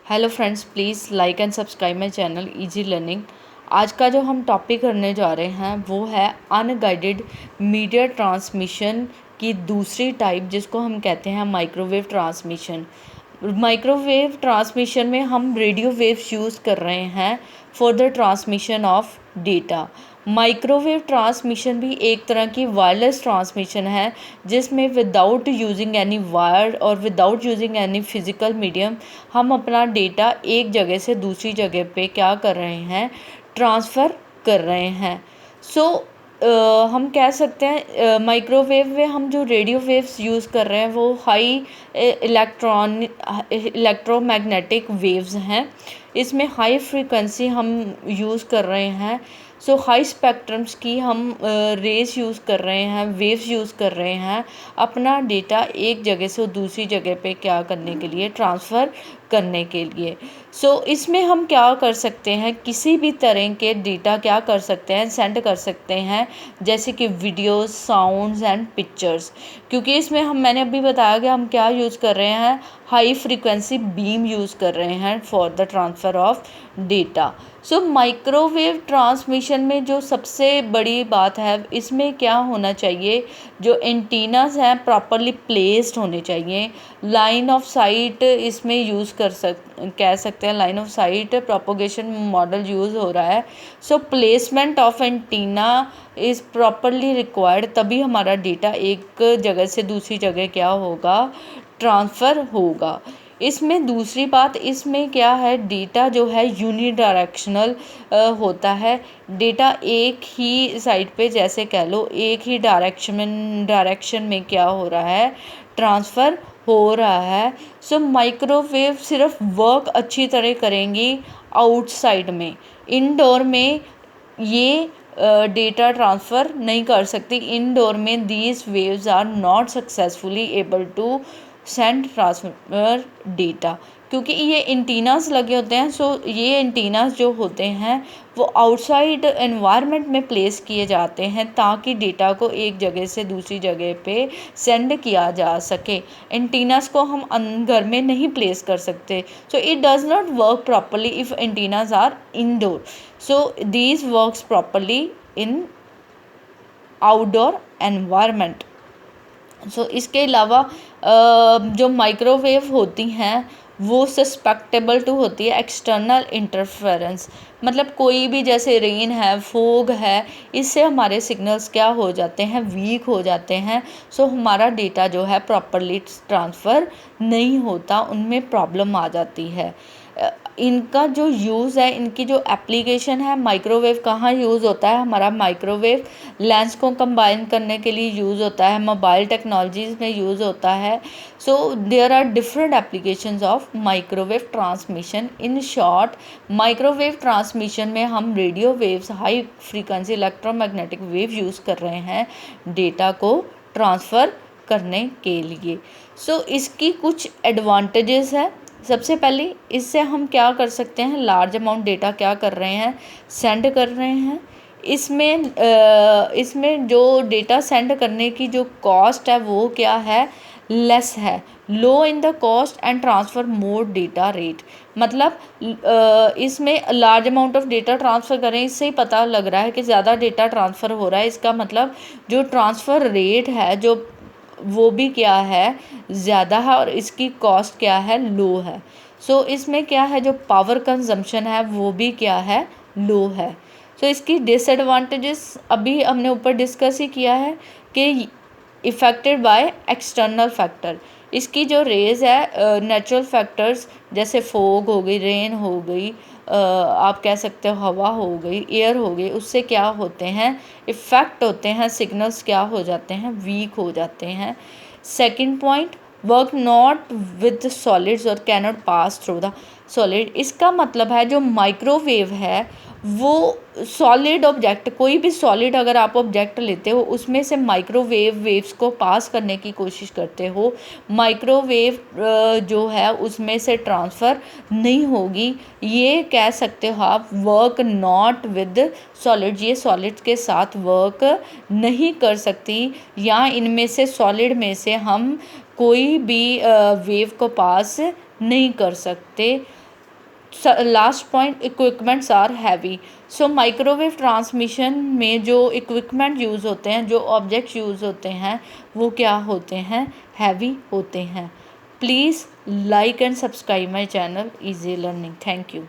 Hello friends, please like and subscribe my channel easy learning. आज का जो हम टॉपिक करने जा रहे हैं वो है अनगाइडेड मीडिया ट्रांसमिशन की दूसरी टाइप, जिसको हम कहते हैं माइक्रोवेव ट्रांसमिशन। माइक्रोवेव ट्रांसमिशन में हम रेडियो वेव्स यूज़ कर रहे हैं for the transmission of data. Microwave transmission भी एक तरह की वायरलेस ट्रांसमिशन है, जिसमें विदाउट यूजिंग एनी वायर और without using any physical medium हम अपना डेटा एक जगह से दूसरी जगह पे क्या कर रहे हैं, ट्रांसफ़र कर रहे हैं। हम कह सकते हैं माइक्रोवेव में हम जो रेडियो वेव्स यूज़ कर रहे हैं वो हाई इलेक्ट्रोमैग्नेटिक वेव्स हैं। इसमें हाई फ्रीक्वेंसी हम यूज़ कर रहे हैं। हाई स्पेक्ट्रम्स की हम रेस यूज़ कर रहे हैं, वेव्स यूज़ कर रहे हैं अपना डेटा एक जगह से दूसरी जगह पे क्या करने के लिए, ट्रांसफ़र करने के लिए। इसमें हम क्या कर सकते हैं, किसी भी तरह के डेटा क्या कर सकते हैं, सेंड कर सकते हैं, जैसे कि वीडियोस, साउंड्स एंड पिक्चर्स। क्योंकि इसमें मैंने अभी बताया कि हम क्या यूज़ कर रहे हैं, हाई फ्रीक्वेंसी बीम यूज़ कर रहे हैं for the transfer of data. Microwave transmission में जो सबसे बड़ी बात है, इसमें क्या होना चाहिए, जो एंटीनास हैं प्रॉपरली प्लेस्ड होने चाहिए। लाइन ऑफ साइट इसमें यूज़ कह सकते हैं, line of site propagation model use हो रहा है। Placement of antenna is properly required, तभी हमारा डेटा एक जगह से दूसरी जगह क्या होगा, ट्रांसफ़र होगा। इसमें दूसरी बात, इसमें क्या है, डेटा जो है यूनिडायरेक्शनल होता है। डेटा एक ही साइड पे, जैसे कह लो एक ही डायरेक्शन में क्या हो रहा है, ट्रांसफ़र हो रहा है। माइक्रोवेव सिर्फ वर्क अच्छी तरह करेंगी आउटसाइड में। इनडोर में ये डेटा ट्रांसफ़र नहीं कर सकती। इनडोर में these waves are not successfully able to send transfer data, क्योंकि ये एंटीनास लगे होते हैं। ये एंटीनास जो होते हैं वो आउटसाइड एनवायरनमेंट में प्लेस किए जाते हैं, ताकि डेटा को एक जगह से दूसरी जगह पे सेंड किया जा सके। एंटीनास को हम घर में नहीं प्लेस कर सकते। It does not work properly if antennas are indoor. These works properly in outdoor environment. इसके अलावा जो माइक्रोवेव होती हैं वो सस्पेक्टेबल टू होती है एक्सटर्नल इंटरफेरेंस। मतलब कोई भी, जैसे रेन है, फोग है, इससे हमारे सिग्नल्स क्या हो जाते हैं, वीक हो जाते हैं। हमारा डेटा जो है प्रॉपरली ट्रांसफ़र नहीं होता, उनमें प्रॉब्लम आ जाती है। इनका जो यूज़ है, इनकी जो एप्लीकेशन है, माइक्रोवेव कहाँ यूज़ होता है, हमारा माइक्रोवेव लेंस को कंबाइन करने के लिए यूज़ होता है, मोबाइल टेक्नोलॉजीज़ में यूज़ होता है। There are different applications of microwave transmission. In short, microwave transmission में हम radio waves, high frequency electromagnetic wave use कर रहे हैं डेटा को ट्रांसफ़र करने के लिए। इसकी कुछ एडवांटेजेस है। सबसे पहले, इससे हम क्या कर सकते हैं, लार्ज अमाउंट डेटा क्या कर रहे हैं, सेंड कर रहे हैं। इसमें जो डेटा सेंड करने की जो कॉस्ट है वो क्या है, लेस है, low in the cost and transfer more data rate. मतलब इसमें large amount of data transfer करें, इससे ही पता लग रहा है कि ज़्यादा डेटा ट्रांसफ़र हो रहा है। इसका मतलब जो ट्रांसफ़र रेट है जो वो भी क्या है, ज़्यादा है, और इसकी कॉस्ट क्या है, लो है। इसमें क्या है, जो पावर कंजम्पशन है वो भी क्या है, लो है। इसकी डिसएडवांटेजेस अभी हमने ऊपर डिस्कस ही किया है कि इफ़ेक्टेड बाय एक्सटर्नल फैक्टर। इसकी जो रेज़ है, नेचुरल फैक्टर्स जैसे फोग हो गई, रेन हो गई, आप कह सकते हो हवा हो गई, एयर हो गई, उससे क्या होते हैं, इफ़ेक्ट होते हैं, सिग्नल्स क्या हो जाते हैं, वीक हो जाते हैं। Second point, work not with solids और cannot pass through the solid. इसका मतलब है जो माइक्रोवेव है वो सॉलिड ऑब्जेक्ट, कोई भी सॉलिड अगर आप ऑब्जेक्ट लेते हो उसमें से माइक्रोवेव वेव्स को पास करने की कोशिश करते हो, माइक्रोवेव जो है उसमें से ट्रांसफ़र नहीं होगी। ये कह सकते हो आप, वर्क नॉट विद सॉलिड, ये सॉलिड के साथ वर्क नहीं कर सकती, या इनमें से सॉलिड में से हम कोई भी वेव को पास नहीं कर सकते। Last point, equipments are heavy. So microwave transmission में जो इक्विपमेंट यूज़ होते हैं, जो ऑब्जेक्ट्स यूज़ होते हैं, वो क्या होते हैं, हैवी होते हैं। Please like and subscribe my channel easy learning. Thank you.